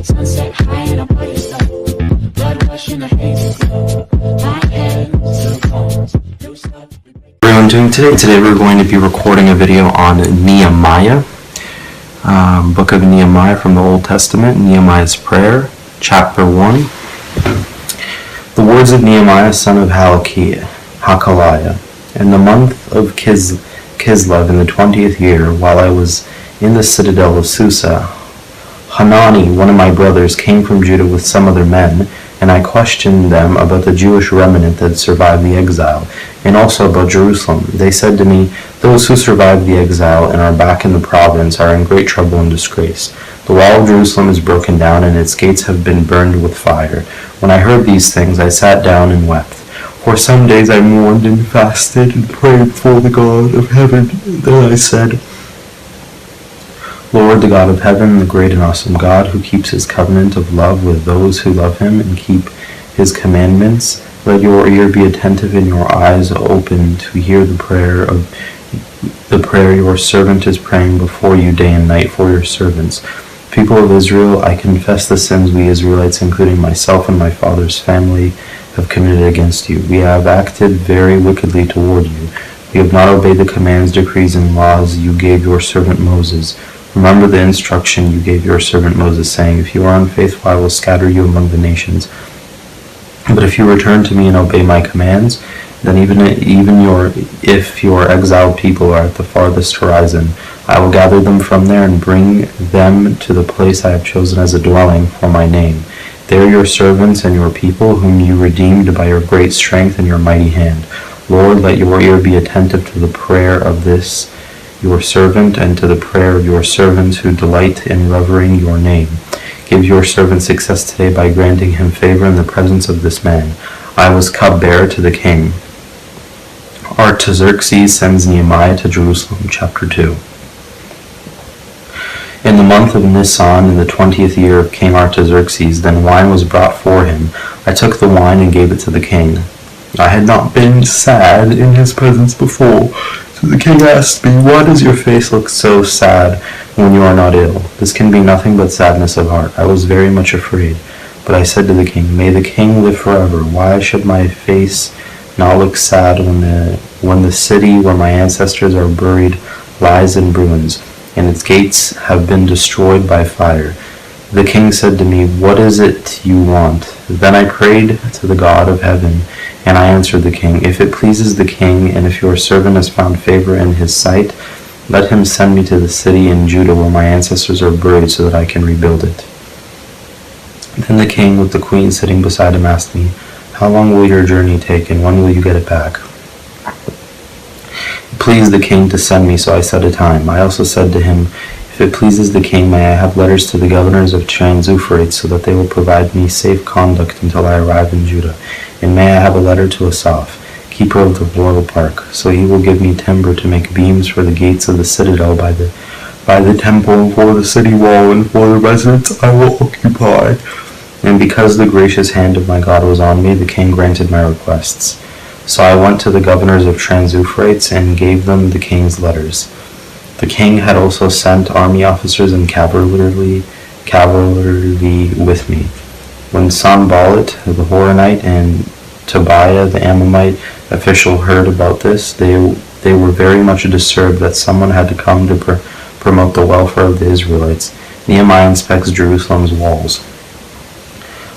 Sunset high and I'm by your side. Blood rush in a hazy glow. My hands to the bones. New stuff. Everyone doing today? Today we're going to be recording a video on Nehemiah, book of Nehemiah from the Old Testament, Nehemiah's prayer, chapter 1. The words of Nehemiah, son of Hilkiah, in the month of Kislev in the 20th year, while I was in the citadel of Susa, Hanani, one of my brothers, came from Judah with some other men, and I questioned them about the Jewish remnant that survived the exile, and also about Jerusalem. They said to me, "Those who survived the exile and are back in the province are in great trouble and disgrace. The wall of Jerusalem is broken down, and its gates have been burned with fire." When I heard these things, I sat down and wept. For some days I mourned and fasted and prayed before the God of heaven. Then I said, "Lord, the God of heaven, the great and awesome God, who keeps his covenant of love with those who love him and keep his commandments, let your ear be attentive and your eyes open to hear the prayer your servant is praying before you day and night for your servants. People of Israel, I confess the sins we Israelites, including myself and my father's family, have committed against you. We have acted very wickedly toward you. We have not obeyed the commands, decrees, and laws you gave your servant Moses. Remember the instruction you gave your servant Moses, saying, 'If you are unfaithful, I will scatter you among the nations. But if you return to me and obey my commands, then if your exiled people are at the farthest horizon, I will gather them from there and bring them to the place I have chosen as a dwelling for my name. They are your servants and your people, whom you redeemed by your great strength and your mighty hand. Lord, let your ear be attentive to the prayer of this your servant and to the prayer of your servants who delight in revering your name. Give your servant success today by granting him favor in the presence of this man." I was cupbearer to the king. Artaxerxes sends Nehemiah to Jerusalem, chapter 2. In the month of Nisan, in the 20th year of King Artaxerxes, then wine was brought for him. I took the wine and gave it to the king. I had not been sad in his presence before. So the king asked me, "Why does your face look so sad when you are not ill? This can be nothing but sadness of heart." I was very much afraid, but I said to the king, "May the king live forever. Why should my face not look sad when the city where my ancestors are buried lies in ruins, and its gates have been destroyed by fire?" The king said to me, "What is it you want?" Then I prayed to the God of heaven, and I answered the king, "If it pleases the king, and if your servant has found favor in his sight, let him send me to the city in Judah where my ancestors are buried so that I can rebuild it." Then the king, with the queen sitting beside him, asked me, "How long will your journey take, and when will you get it back?" It pleased the king to send me, so I set a time. I also said to him, "If it pleases the king, may I have letters to the governors of Trans-Euphrates so that they will provide me safe conduct until I arrive in Judah? And may I have a letter to Asaph, keeper of the royal park, so he will give me timber to make beams for the gates of the citadel by the temple, and for the city wall, and for the residence I will occupy." And because the gracious hand of my God was on me, the king granted my requests. So I went to the governors of Trans-Euphrates and gave them the king's letters. The king had also sent army officers and cavalry with me. When Sanballat the Horonite and Tobiah the Ammonite official heard about this, they were very much disturbed that someone had to come to promote the welfare of the Israelites. Nehemiah inspects Jerusalem's walls.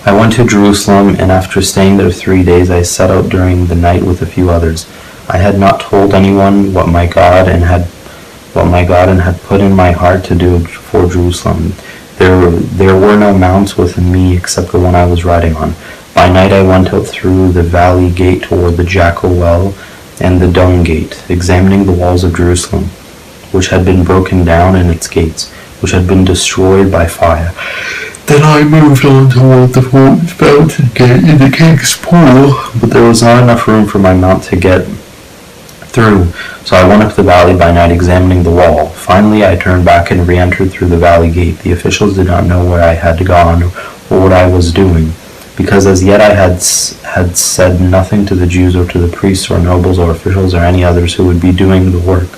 I went to Jerusalem, and after staying there 3 days, I set out during the night with a few others. I had not told anyone what my God had put in my heart to do for Jerusalem. There were no mounts with me except the one I was riding on. By night I went out through the valley gate toward the Jackal Well and the Dung Gate, examining the walls of Jerusalem, which had been broken down, and its gates, which had been destroyed by fire. Then I moved on toward the fountain gate in the king's pool, but there was not enough room for my mount to get through, so I went up the valley by night examining the wall. Finally I turned back and re-entered through the valley gate. The officials did not know where I had gone or what I was doing, because as yet I had said nothing to the Jews or to the priests or nobles or officials or any others who would be doing the work.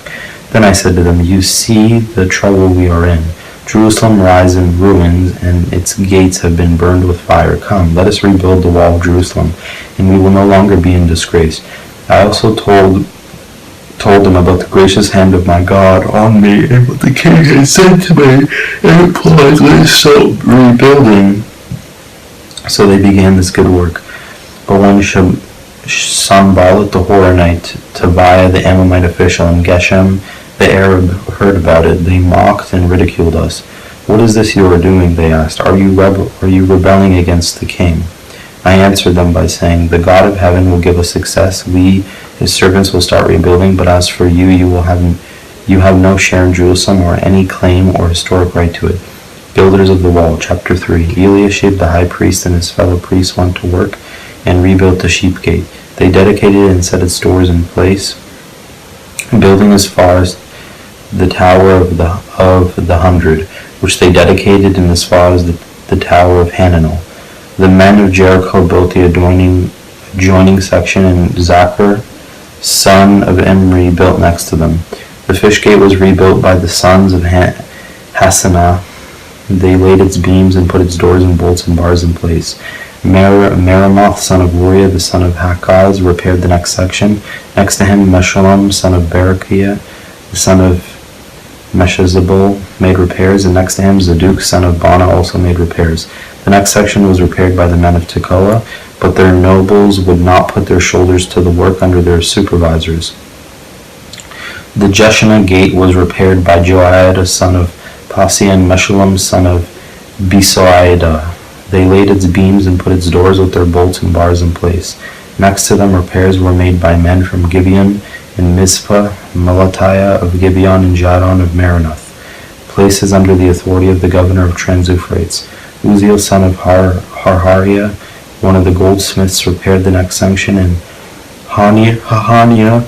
Then I said to them, "You see the trouble we are in. Jerusalem lies in ruins, and its gates have been burned with fire. Come, let us rebuild the wall of Jerusalem, and we will no longer be in disgrace. I also told them about the gracious hand of my God on me, and what the king had said to me, and replied, let us start rebuilding. So they began this good work. But when Sanballat the Horonite, Tobiah the Ammonite official, and Geshem the Arab heard about it, they mocked and ridiculed us. What is this you are doing? They asked. Are you rebelling against the king? I answered them by saying, the God of heaven will give us success. We, his servants, will start rebuilding. But as for you, you have no share in Jerusalem or any claim or historic right to it. Builders of the wall. Chapter 3. Eliashib the high priest and his fellow priests went to work and rebuilt the sheep gate. They dedicated and set its doors in place, building as far as the Tower of the 100, which they dedicated, and as far as the Tower of Hananel. The men of Jericho built the adjoining section, and Zachar, son of Imri, built next to them. The fish gate was rebuilt by the sons of Hassanah. They laid its beams and put its doors and bolts and bars in place. Meremoth, son of Uriah, the son of Hakaz, repaired the next section. Next to him, Meshullam, son of Berechiah, the son of Meshezabel, made repairs, and next to him, Zadok, son of Bana, also made repairs. The next section was repaired by the men of Tekoa, but their nobles would not put their shoulders to the work under their supervisors. The Jeshanah gate was repaired by Joiada, son of Pasea, and Meshullam, son of Besoiada. They laid its beams and put its doors with their bolts and bars in place. Next to them, repairs were made by men from Gibeon and Mizpah, Melatiah of Gibeon, and Jadon of Meronoth, places under the authority of the governor of Trans-Euphrates. Uzziel, son of Harhariah, one of the goldsmiths, repaired the next section, and Hahaniah,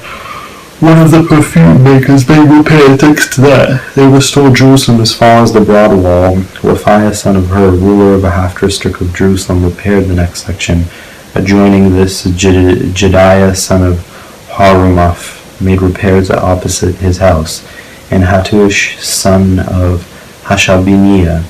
one of the perfume makers, made repairs next to that. They restored Jerusalem as far as the broad wall. Raphiah, son of Hur, ruler of a half-district of Jerusalem, repaired the next section. Adjoining this, Jediah, son of Harumaph, made repairs opposite his house, and Hattush, son of Hashabiniah,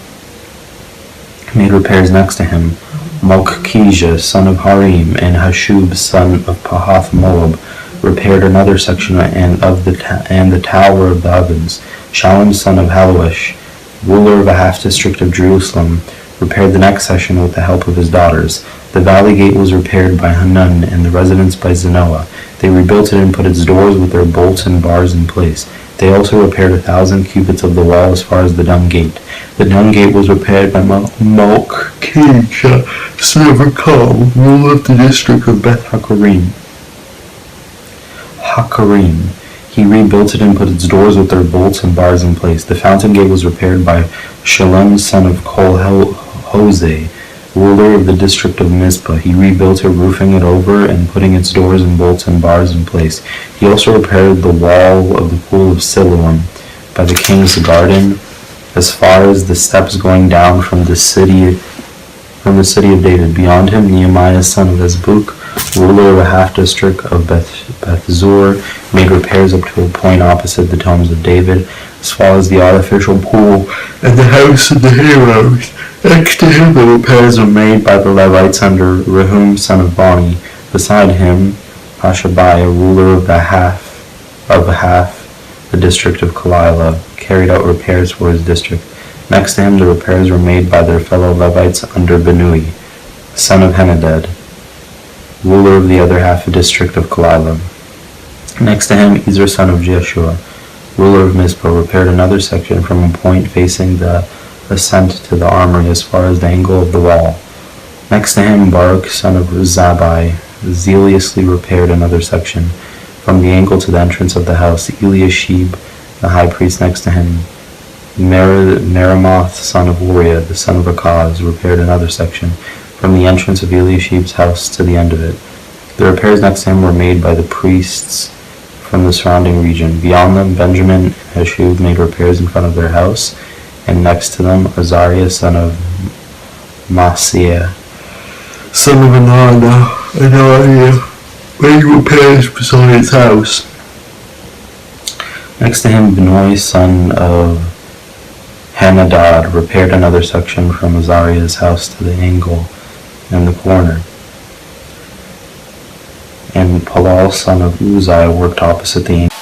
made repairs next to him. Malchijah, son of Harim, and Hashub, son of Pahath Moab, repaired another section and the Tower of the Ovens. Shallum, son of Haloesh, ruler of a half-district of Jerusalem, repaired the next section with the help of his daughters. The valley gate was repaired by Hanun, and the residence by Zanoah. They rebuilt it and put its doors with their bolts and bars in place. They also repaired 1,000 cubits of the wall as far as the dung gate. The dung gate was repaired by Malchijah, son of Rekal, ruler of the district of Beth Hakarim. He rebuilt it and put its doors with their bolts and bars in place. The fountain gate was repaired by Shalom, son of Kol-Hoseh, ruler of the district of Mizpah. He rebuilt it, roofing it over and putting its doors and bolts and bars in place. He also repaired the wall of the pool of Siloam by the king's garden, as far as the steps going down from the city of David. Beyond him, Nehemiah, son of Ezbuk, ruler of a half-district of Beth-zur, made repairs up to a point opposite the tombs of David, as far as the artificial pool and the house of the heroes. Next to him, the repairs were made by the Levites under Rehum, son of Bani. Beside him, Hashabiah, ruler of the district of Kalilah, carried out repairs for his district. Next to him, the repairs were made by their fellow Levites under Benui, son of Henadad, ruler of the other half district of Kalilah. Next to him, Ezer, son of Jeshua, ruler of Mizpah, repaired another section from a point facing the ascent to the armory as far as the angle of the wall. Next to him, Baruch, son of Zabai, zealously repaired another section from the angle to the entrance of the house. Eliashib, the high priest, next to him. Meremoth, son of Uriah, the son of Akaz, repaired another section from the entrance of Eliashib's house to the end of it. The repairs next to him were made by the priests from the surrounding region. Beyond them, Benjamin and Hashub made repairs in front of their house, and next to them, Azariah, son of Maaseiah, son of Ananiah, made repairs beside his house. Next to him, Benoi, son of Henadad repaired another section from Azariah's house to the angle in the corner, and Palal son of Uzai worked opposite the angle.